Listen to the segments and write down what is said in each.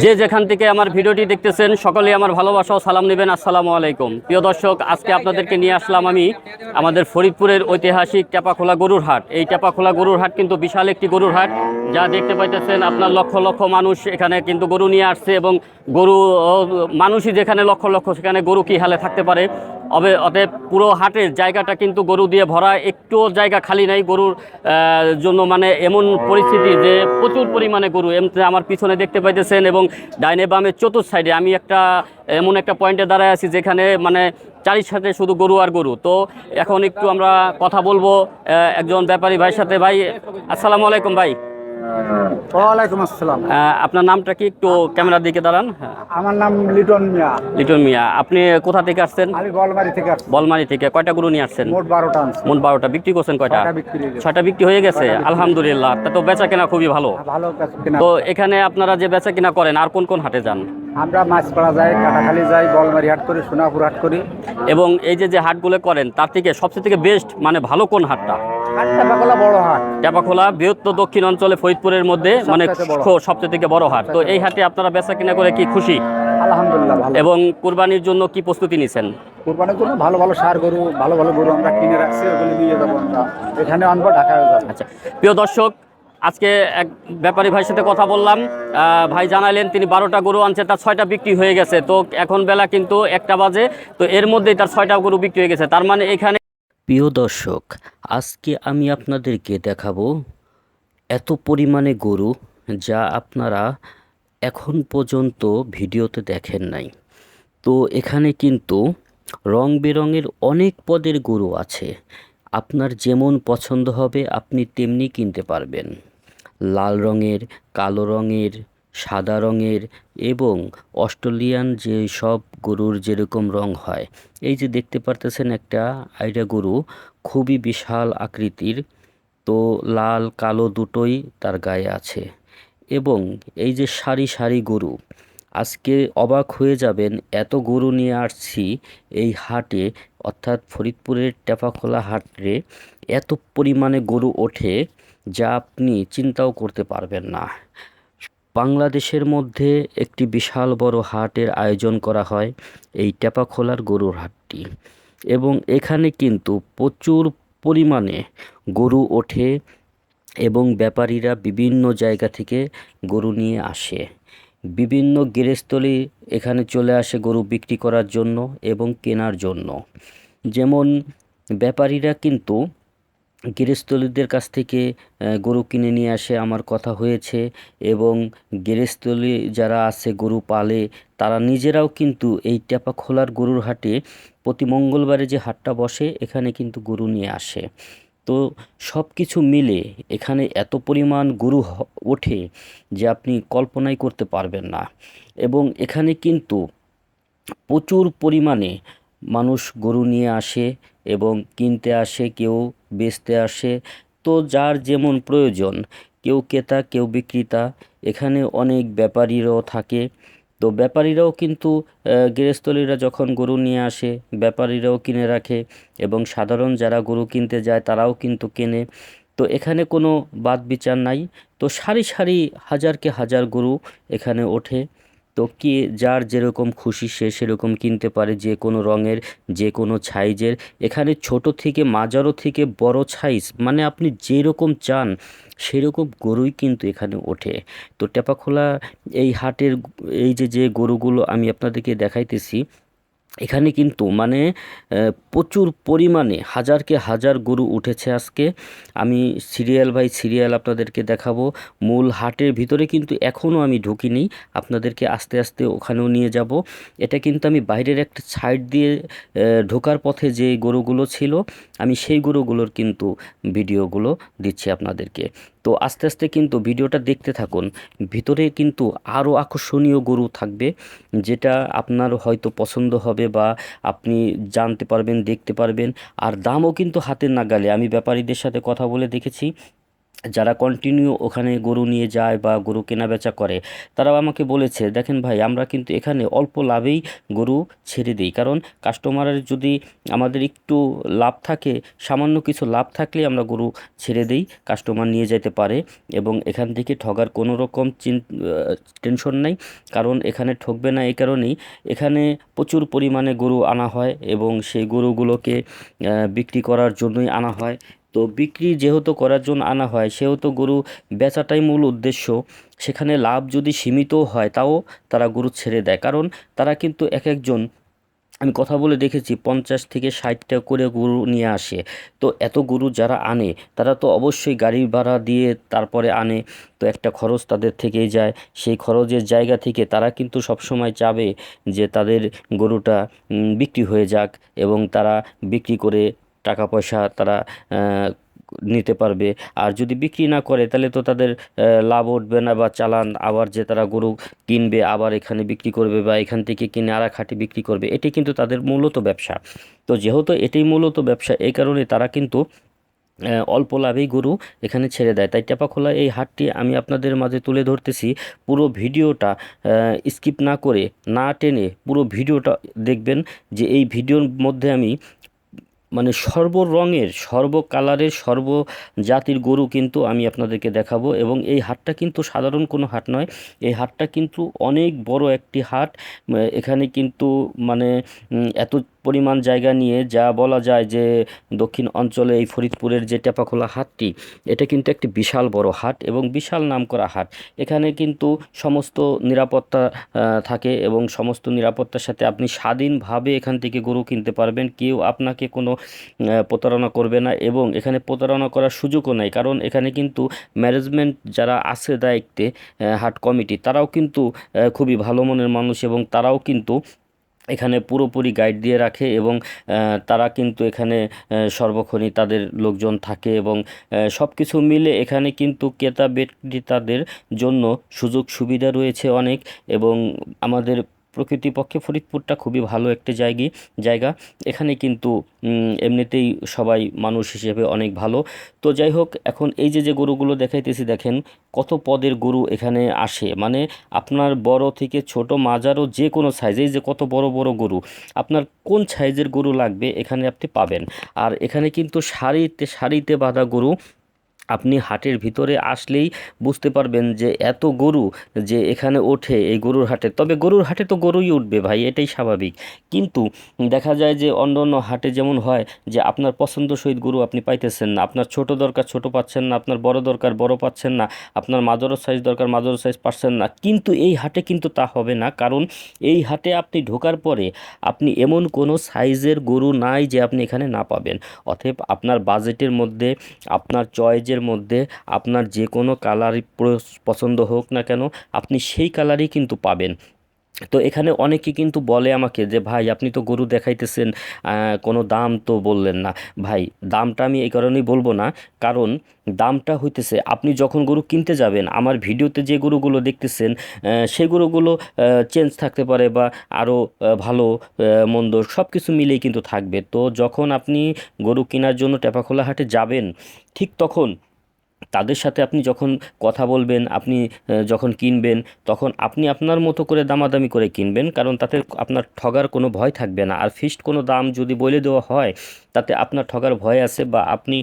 যে যেখান থেকে আমার ভিডিওটি দেখতেছেন সকলেই আমার ভালোবাসা ও সালাম নেবেন। আসসালামু আলাইকুম। প্রিয় দর্শক, আজকে আপনাদেরকে নিয়ে আসলাম আমি আমাদের ফরিদপুরের ঐতিহাসিক টেপাখোলা গরুর হাট। এই টেপাখোলা গরুর হাট কিন্তু বিশাল একটি গরুর হাট, যা দেখতে পাইতেছেন আপনার লক্ষ লক্ষ মানুষ এখানে কিন্তু গরু নিয়ে আসছে, এবং গরু মানুষই যেখানে লক্ষ লক্ষ, সেখানে গরু কী হালে থাকতে পারে। অতএব পুরো হাটের জায়গাটা কিন্তু গরু দিয়ে ভরা, একটুও জায়গা খালি নাই গরুর জন্য। মানে এমন পরিস্থিতি যে প্রচুর পরিমাণে গরু এমনি আমার পিছনে দেখতে পাইতেছেন, এবং ডাইনে বামে চতুর্থ সাইডে আমি এমন একটা পয়েন্টে দাঁড়ায় আছি যেখানে মানে চারির সাথে শুধু গরু আর গরু। তো এখন একটু আমরা কথা বলবো একজন ব্যাপারী ভাইয়ের সাথে। ভাই, আসসালামু আলাইকুম। ভাই, ওয়ালাইকুম আসসালাম। আপনার নামটা কি? একটু ক্যামেরার দিকে দাঁড়ান। হ্যাঁ। আমার নাম লিটন মিয়া। লিটন মিয়া, আপনি কোথা থেকে আসছেন? আমি বলমারি থেকে আসছি। বলমারি থেকে। কয়টা গরু নিয়ে আসছেন? মোট 12টা আনছি। মোট 12টা। বিক্রি করছেন কয়টা? 6টা বিক্রি হয়ে গেছে। 6টা বিক্রি হয়ে গেছে, আলহামদুলিল্লাহ। তা তো বেচা কেনা খুবই ভালো। ভালো কাছে কিনা। তো এখানে আপনারা যে বেচা কিনা করেন, আর কোন কোন হাটে যান? আমরা মাছপাড়া যাই, কাটাখালি যাই, বলমারি হাট করি, সোনাপুর হাট করি। এবং এই যে যে হাটগুলো করেন তার থেকে সবচেয়ে থেকে বেস্ট মানে ভালো কোন হাটটা? হাটটা বাকলা বড় হাট। টেপাখোলা বৃহত্তর দক্ষিণ অঞ্চলে ফরিদপুরের মধ্যে মানে সবচেয়ে থেকে বড় হাট। তো এই হাটে আপনারা বেচা কিনা করে কি খুশি? আলহামদুলিল্লাহ ভালো। এবং কুরবানির জন্য কি প্রস্তুতি নিছেন? কুরবানির জন্য ভালো ভালো সার গরু, ভালো ভালো গরু আমরা কিনে রাখছি, ওগুলো নিয়ে যাবো আমরা। এখানে আনবো, ঢাকায় যাবো। আচ্ছা, প্রিয় দর্শক, আজকে এক ব্যাপারী ভাইয়ের সাথে কথা বললাম। ভাই জানালেন তিনি 12টা গরু আনছে, তার 6টা বিক্রি হয়ে গেছে। তো এখন বেলা কিন্তু 1টা বাজে, তো এর মধ্যেই তার 6টা গরু বিক্রি হয়ে গেছে। তার মানে এখানে প্রিয় দর্শক, আজকে আমি আপনাদেরকে দেখাবো এত পরিমাণে গরু যা আপনারা এখন পর্যন্ত ভিডিওতে দেখেন নাই। তো এখানে কিন্তু রং বেরঙের অনেক পদের গরু আছে। আপনার যেমন পছন্দ হবে আপনি তেমনি কিনতে পারবেন। লাল রঙের, কালো রঙের, সাদা রঙের এবং অস্ট্রেলিয়ান যে সব গরুর যেরকম রং হয়। এই যে দেখতে পারতেছেন একটা আইডা গরু, খুবই বিশাল আকৃতির। তো লাল কালো দুটোই তার গায়ে আছে। এবং এই যে সারি সারি গরু, আজকে অবাক হয়ে যাবেন, এত গরু নিয়ে আসছি এই হাটে, অর্থাৎ ফরিদপুরের টেপাখোলা হাটে এত পরিমাণে গরু ওঠে যা আপনি চিন্তাও করতে পারবেন না। বাংলাদেশের মধ্যে একটি বিশাল বড় হাটের আয়োজন করা হয় এই টেপাখোলার গরুর হাটটি, এবং এখানে কিন্তু প্রচুর পরিমাণে গরু ওঠে এবং ব্যাপারীরা বিভিন্ন জায়গা থেকে গরু নিয়ে আসে। বিভিন্ন গৃহস্থলী এখানে চলে আসে গরু বিক্রি করার জন্য এবং কেনার জন্য। যেমন ব্যাপারীরা কিন্তু গৃহস্থলীদের কাছ থেকে গরু কিনে নিয়ে আসে, আমার কথা হয়েছে। এবং গৃহস্থলী যারা আছে গরু পালে, তারা নিজেরাও কিন্তু এই টেপাখোলার গরুর হাটে প্রতি মঙ্গলবারে যে হাটটা বসে এখানে কিন্তু গরু নিয়ে আসে। তো সব কিছু মিলে এখানে এত পরিমাণ গরু ওঠে যে আপনি কল্পনাই করতে পারবেন না। এবং এখানে কিন্তু প্রচুর পরিমাণে মানুষ গরু নিয়ে আসে এবং কিনতে আসে, কেউ বেচতে আসে। তো যার যেমন প্রয়োজন, কেউ ক্রেতা কেউ বিক্রেতা, এখানে অনেক ব্যাপারীরাও থাকে। তো ব্যাপারীরাও কিন্তু গৃহস্থলীরা যখন গরু নিয়ে আসে ব্যাপারীরাও কিনে রাখে, এবং সাধারণ যারা গরু কিনতে যায় তারাও কিন্তু কেনে। তো এখানে কোনো বাদ বিচার নাই। তো সারি সারি হাজারকে হাজার গরু এখানে ওঠে। তো কে যার যেরকম খুশি সে সেরকম কিনতে পারে, যে কোনো রঙের, যে কোনো সাইজের। এখানে ছোট থেকে মাঝারো থেকে বড় সাইজ, মানে আপনি যেরকম চান সেরকম গরুই কিন্তু এখানে ওঠে। তো টেপাখোলা এই হাটের এই যে যে গরুগুলো আমি আপনাদেরকে দেখাইতেছি, এখানে কিন্তু মানে প্রচুর পরিমাণে হাজারকে হাজার গরু উঠেছে আজকে। আমি সিরিয়াল বাই সিরিয়াল আপনাদেরকে দেখাবো। মূল হাটের ভিতরে কিন্তু এখনও আমি ঢুকিনি, আপনাদেরকে আস্তে আস্তে ওখানেও নিয়ে যাব। এটা কিন্তু আমি বাইরের একটা সাইড দিয়ে ঢোকার পথে যে গরুগুলো ছিল, আমি সেই গরুগুলোর কিন্তু ভিডিওগুলো দিচ্ছি আপনাদেরকে। তো আস্তে আস্তে কিন্তু ভিডিওটা দেখতে থাকুন। ভিতরে কিন্তু আরও আকর্ষণীয় গরু থাকবে, যেটা আপনার হয়তো পছন্দ হবে বা আপনি জানতে পারবেন, দেখতে পারবেন। আর দামও কিন্তু হাতের নাগালে। আমি ব্যাপারীদের সাথে কথা বলে দেখেছি, যারা কন্টিনিউ ওখানে গরু নিয়ে যায় বা গরু কেনাবেচা করে, তারাও আমাকে বলেছে, দেখেন ভাই, আমরা কিন্তু এখানে অল্প লাভেই গরু ছেড়ে দিই, কারণ কাস্টমারের যদি আমাদের একটু লাভ থাকে, সামান্য কিছু লাভ থাকলে আমরা গরু ছেড়ে দিই, কাস্টমার নিয়ে যেতে পারে এবং এখান থেকে ঠগার কোনো রকম টেনশন নেই, কারণ এখানে ঠকবে না। এই কারণেই এখানে প্রচুর পরিমাণে গরু আনা হয় এবং সেই গরুগুলোকে বিক্রি করার জন্যই আনা হয়। তো বিক্রি যেহেতু করার জন্য আনা হয়, সেহেতু গরু বেচাটাই মূল উদ্দেশ্য। সেখানে লাভ যদি সীমিত হয়, তাও তারা গরু ছেড়ে দেয়, কারণ তারা কিন্তু এক একজন, আমি কথা বলে দেখেছি, 50 থেকে 60টা করে গরু নিয়ে আসে। তো এত গরু যারা আনে, তারা তো অবশ্যই গাড়ি ভাড়া দিয়ে তারপরে আনে, তো একটা খরচ তাদের থেকেই যায়। সেই খরচের জায়গা থেকে তারা কিন্তু সবসময় চাবে যে তাদের গরুটা বিক্রি হয়ে যাক এবং তারা বিক্রি করে টাকা পয়সা তারা আহ, নিতে পারবে। আর যদি বিক্রি না করে, তাহলে তো তাদের লাভ উঠবে না, বা চালান আবার যে তারা গরু কিনবে, আবার এখানে বিক্রি করবে, বা এখান থেকে কিনে আর এক হাটে বিক্রি করবে, এটি কিন্তু তাদের মূলত ব্যবসা। তো যেহেতু এটাই মূলত ব্যবসা, এই কারণে তারা কিন্তু অল্প লাভেই গরু এখানে ছেড়ে দেয়। তাই টেপাখোলা এই হাটটি আমি আপনাদের মাঝে তুলে ধরতেছি। পুরো ভিডিওটা স্কিপ না করে, না টেনে পুরো ভিডিওটা দেখবেন, যে এই ভিডিওর মধ্যে আমি মানে সর্ব রঙের, সর্ব কালারের, সর্ব জাতির গরু কিন্তু আমি আপনাদেরকে দেখাবো। এবং এই হাটটা কিন্তু সাধারণ কোনো হাট নয়, এই হাটটা কিন্তু অনেক বড় একটি হাট। এখানে কিন্তু মানে এত পরিমাণ জায়গা নিয়ে, যা বলা যায় যে দক্ষিণ অঞ্চলে এই ফরিদপুরের যে টেপাখোলা হাটটি, এটা কিন্তু একটি বিশাল বড় হাট এবং বিশাল নামকরা হাট। এখানে কিন্তু সমস্ত নিরাপত্তা থাকে এবং সমস্ত নিরাপত্তার সাথে আপনি স্বাধীনভাবে এখান থেকে গরু কিনতে পারবেন। কেউ আপনাকে কোনো প্রতারণা করবে না এবং এখানে প্রতারণা করার সুযোগও নাই, কারণ এখানে কিন্তু ম্যানেজমেন্ট যারা আছে দায়িত্বে, হাট কমিটি, তারাও কিন্তু খুবই ভালো মনের মানুষ এবং তারাও কিন্তু এখানে পুরোপুরি গাইড দিয়ে রাখে এবং তারা কিন্তু এখানে সর্বক্ষণই তাদের লোকজন থাকে এবং সব কিছু মিলে এখানে কিন্তু ক্রেতা বিক্রেতাদের জন্য সুযোগ সুবিধা রয়েছে অনেক। এবং আমাদের প্রকৃতিপক্ষে ফরিদপুরটা খুবই ভালো একটি জায়গা। এখানে কিন্তু এমনিতেই সবাই মানুষ হিসেবে অনেক ভালো। তো যাই হোক, এখন এই যে যে গরুগুলো দেখাইতেছি, দেখেন কত পদের গরু এখানে আসে, মানে আপনার বড় থেকে ছোট মাঝারও যে কোনো সাইজেই, যে কত বড় বড় গরু, আপনার কোন সাইজের গরু লাগবে এখানে আপনি পাবেন। আর এখানে কিন্তু সারিতে সারিতে বাঁধা গরু, আপনি হাটের ভিতরে আসলেই বুঝতে পারবেন যে এত গরু যে এখানে ওঠে এই গরুর হাটে। তবে গরুর হাটে তো গরুই উঠবে ভাই, এটাই স্বাভাবিক। কিন্তু দেখা যায় যে অন্য অন্য হাটে যেমন হয়, যে আপনার পছন্দসই গরু আপনি পাইতেছেন না, আপনার ছোট দরকার ছোট পাচ্ছেন না, আপনার বড় দরকার বড় পাচ্ছেন না, আপনার মাঝারো সাইজ দরকার মাঝারো সাইজ পাচ্ছেন না। কিন্তু এই হাটে কিন্তু তা হবে না, কারণ এই হাটে আপনি ঢোকার পরে আপনি এমন কোনো সাইজের গরু নাই যে আপনি এখানে না পাবেন। অতএব আপনার বাজেটের মধ্যে, আপনার চয়েজের মধ্যে, আপনার যে কোনো কালারই পছন্দ হোক না কেন, আপনি সেই কালারই কিন্তু পাবেন। তো এখানে অনেকে কিন্তু বলে আমাকে যে, ভাই আপনি তো গরু দেখাইতেছেন, কোনো দাম তো বললেন না। ভাই, দামটা আমি এই কারণেই বলবো না, কারণ দামটা হইতেছে আপনি যখন গরু কিনতে যাবেন, আমার ভিডিওতে যে গরুগুলো দেখতেছেন সেই গরুগুলো চেঞ্জ থাকতে পারে, বা আরও ভালো মন্দ সব কিছু মিলেই কিন্তু থাকবে। তো যখন আপনি গরু কেনার জন্য টেপাখোলা হাটে যাবেন, ঠিক তখন তাদের সাথে আপনি যখন কথা বলবেন, আপনি যখন কিনবেন, তখন আপনি আপনার মতো করে দামাদামি করে কিনবেন, কারণ তাতে আপনার ঠগার কোনো ভয় থাকবে না। আর ফিক্সড কোনো দাম যদি বলে দেওয়া হয়, তাতে আপনার ঠগার ভয় আছে, বা আপনি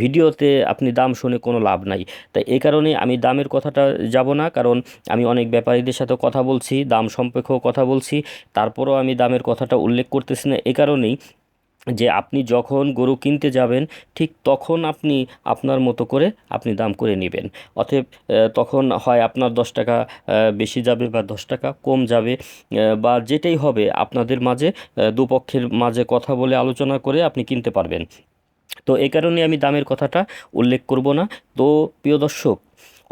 ভিডিওতে আপনি দাম শুনে কোনো লাভ নাই। তাই এই কারণে আমি দামের কথাটা যাব না, কারণ আমি অনেক ব্যাপারীদের সাথে কথা বলছি, দাম সম্পর্কেও কথা বলছি, তারপরও আমি দামের কথাটা উল্লেখ করতেছি না। এই কারণেই যে আপনি যখন গরু কিনতে যাবেন, ঠিক তখন আপনি আপনার মতো করে আপনি দাম করে নেবেন। অতএব তখন হয় আপনার 10 টাকা বেশি যাবে, বা 10 টাকা কম যাবে, বা যেটাই হবে আপনাদের মাঝে, দুপক্ষের মাঝে কথা বলে আলোচনা করে আপনি কিনতে পারবেন। তো এই কারণে আমি দামের কথাটা উল্লেখ করব না। তো প্রিয় দর্শক,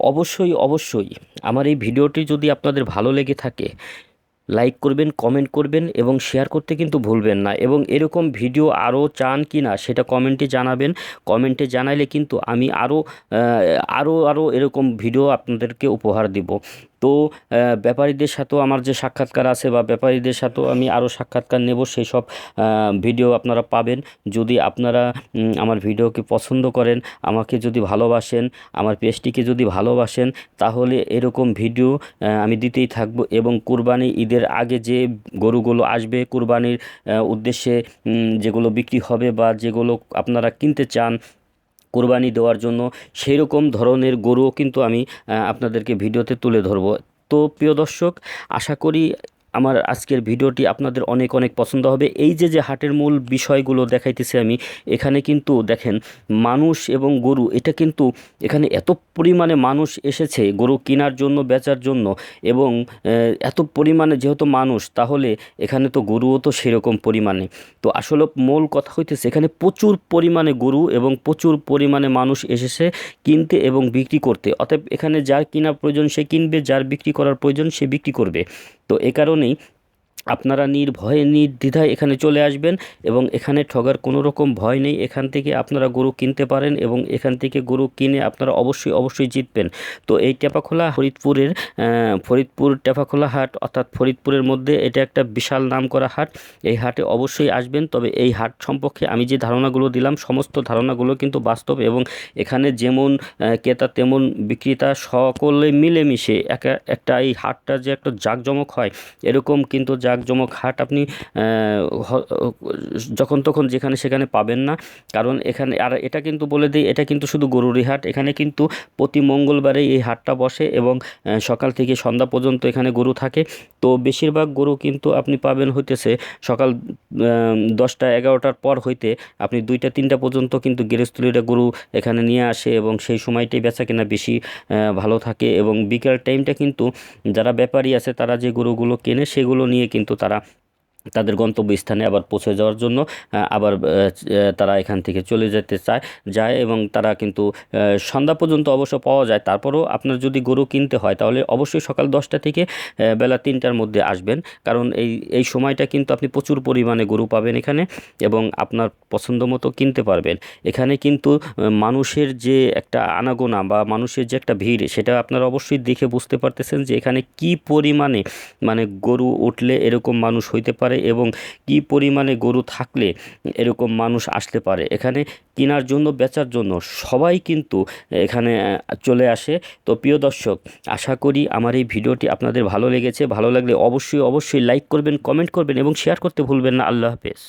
অবশ্যই অবশ্যই আমার এই ভিডিওটি যদি আপনাদের ভালো লেগে থাকে, লাইক করবেন, কমেন্ট করবেন এবং শেয়ার করতে কিন্তু ভুলবেন না। এবং এরকম ভিডিও আরও চান কি না সেটা কমেন্টে জানাবেন। কমেন্টে জানাইলে কিন্তু আমি আরও আরও এরকম ভিডিও আপনাদেরকে উপহার দিব। তো ব্যাপারীদের সাথেও আমার যে সাক্ষাৎকার আছে বা ব্যাপারীদের সাথেও আমি আরও সাক্ষাৎকার নেব, সেই সব ভিডিও আপনারা পাবেন। যদি আপনারা আমার ভিডিওকে পছন্দ করেন, আমাকে যদি ভালোবাসেন, আমার পেজটিকে যদি ভালোবাসেন, তাহলে এরকম ভিডিও আমি দিতেই থাকবো। এবং কুরবানি ঈদের আগে যে গরুগুলো আসবে কুরবানির উদ্দেশ্যে, যেগুলো বিক্রি হবে বা যেগুলো আপনারা কিনতে চান কোরবানি দেওয়ার জন্য, সেই রকম ধরনের গরুও কিন্তু আমি আপনাদেরকে ভিডিওতে তুলে ধরবো। তো প্রিয় দর্শক, আশা করি আমার আজকের ভিডিওটি আপনাদের অনেক অনেক পছন্দ হবে। এই যে হাটের মূল বিষয়গুলো দেখাইতেছি আমি, এখানে কিন্তু দেখেন মানুষ এবং গরু, এটা কিন্তু এখানে এত পরিমাণে মানুষ এসেছে গরু কেনার জন্য, বেচার জন্য, এবং এত পরিমাণে যেহেতু মানুষ, তাহলে এখানে তো গরুও তো সেরকম পরিমাণে। তো আসলে মূল কথা হইতেছে এখানে প্রচুর পরিমাণে গরু এবং প্রচুর পরিমাণে মানুষ এসেছে কিনতে এবং বিক্রি করতে। অতএব এখানে যার কেনার প্রয়োজন সে কিনবে, যার বিক্রি করার প্রয়োজন সে বিক্রি করবে। তো এ কারণেই আপনারা নির্ভয়ে নির্দ্বিধায় এখানে চলে আসবেন, এবং এখানে ঠগার কোনো রকম ভয় নেই। এখান থেকে আপনারা গরু কিনতে পারেন এবং এখান থেকে গরু কিনে আপনারা অবশ্যই জিতবেন। তো এই টেপাখোলা ফরিদপুরের ফরিদপুর টেপাখোলা হাট, অর্থাৎ ফরিদপুরের মধ্যে এটা একটা বিশাল নাম করা হাট। এই হাটে অবশ্যই আসবেন। তবে এই হাট সম্পর্কে আমি যে ধারণাগুলো দিলাম, সমস্ত ধারণাগুলো কিন্তু বাস্তব, এবং এখানে যেমন ক্রেতা তেমন বিক্রেতা সকলে মিলেমিশে একটা এই হাটটা যে একটা জাঁকজমক হয়, এরকম কিন্তু জাঁকজমক হাট আপনি যখন তখন যেখানে সেখানে পাবেন না। কারণ এখানে, আর এটা কিন্তু বলে দিই, এটা কিন্তু শুধু গরুরই হাট। এখানে কিন্তু প্রতি মঙ্গলবারে এই হাটটা বসে এবং সকাল থেকে সন্ধ্যা পর্যন্ত এখানে গরু থাকে। তো বেশিরভাগ গরু কিন্তু আপনি পাবেন হইতেছে সকাল 10টা-11টার পর হইতে আপনি 2টা-3টা পর্যন্ত কিন্তু গৃহস্থলীরা গরু এখানে নিয়ে আসে, এবং সেই সময়টাই বেচা কেনা বেশি ভালো থাকে। এবং বিকেল টাইমটা কিন্তু যারা ব্যাপারী আছে তারা যে গরুগুলো কেনে, সেগুলো নিয়ে কিন্তু তারা তাদের গন্তব্যস্থানে আবার পৌঁছে যাওয়ার জন্য আবার তারা এখান থেকে চলে যেতে যায়, এবং তারা কিন্তু সন্ধ্যা পর্যন্ত অবশ্য পাওয়া যায়। তারপরেও আপনার যদি গরু কিনতে হয় তাহলে অবশ্যই সকাল 10টা থেকে বেলা 3টার মধ্যে আসবেন, কারণ এই সময়টা কিন্তু আপনি প্রচুর পরিমাণে গরু পাবেন এখানে, এবং আপনার পছন্দ মতো কিনতে পারবেন। এখানে কিন্তু মানুষের যে একটা আনাগোনা বা মানুষের যে একটা ভিড়, সেটা আপনারা অবশ্যই দেখে বুঝতে পারতেছেন যে এখানে কি পরিমাণে মানে গরু উঠলে এরকম মানুষ হইতে পারে, এবং কি পরিমাণে গরু থাকলে এরকম মানুষ আসতে পারে। এখানে কেনার জন্য, বেচার জন্য সবাই কিন্তু এখানে চলে আসে। তো প্রিয় দর্শক, আশা করি আমার এই ভিডিওটি আপনাদের ভালো লেগেছে। ভালো লাগলে অবশ্যই লাইক করবেন, কমেন্ট করবেন এবং শেয়ার করতে ভুলবেন না। আল্লাহ হাফেজ।